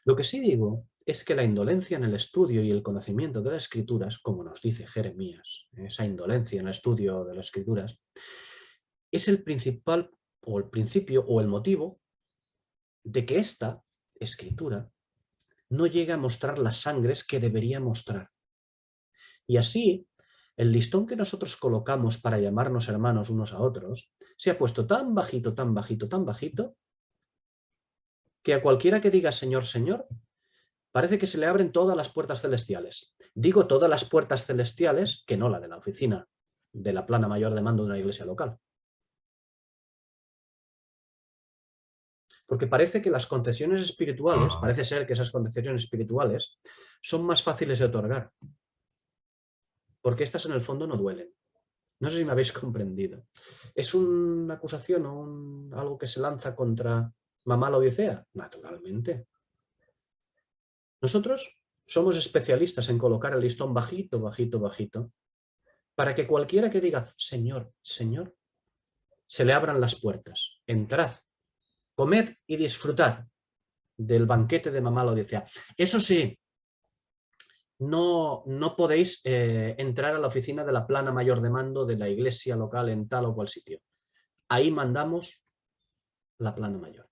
Lo que sí digo es que la indolencia en el estudio y el conocimiento de las Escrituras, como nos dice Jeremías, esa indolencia en el estudio de las Escrituras, es el principal, o el principio, o el motivo de que esta Escritura no llegue a mostrar las sangres que debería mostrar. Y así, el listón que nosotros colocamos para llamarnos hermanos unos a otros se ha puesto tan bajito, tan bajito, tan bajito, que a cualquiera que diga Señor, Señor, parece que se le abren todas las puertas celestiales. Digo todas las puertas celestiales, que no la de la oficina de la plana mayor de mando de una iglesia local. Porque parece que las concesiones espirituales, parece ser que esas concesiones espirituales son más fáciles de otorgar. Porque estas en el fondo no duelen. No sé si me habéis comprendido. ¿Es una acusación o algo que se lanza contra mamá la Odisea? Naturalmente. Nosotros somos especialistas en colocar el listón bajito, bajito, bajito, para que cualquiera que diga, Señor, Señor, se le abran las puertas. Entrad, comed y disfrutad del banquete de mamá la Odisea. Eso sí, no podéis entrar a la oficina de la plana mayor de mando de la iglesia local en tal o cual sitio. Ahí mandamos la plana mayor.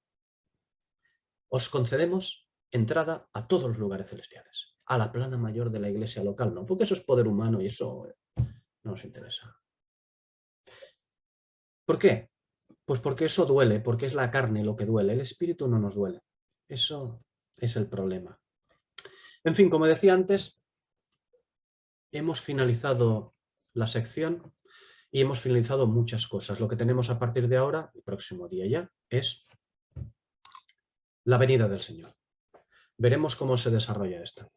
Os concedemos entrada a todos los lugares celestiales. A la plana mayor de la iglesia local, no, porque eso es poder humano y eso no nos interesa. ¿Por qué? Pues porque eso duele, porque es la carne lo que duele, el espíritu no nos duele. Eso es el problema. En fin, como decía antes, hemos finalizado la sección y hemos finalizado muchas cosas. Lo que tenemos a partir de ahora, el próximo día ya, es la venida del Señor. Veremos cómo se desarrolla esta.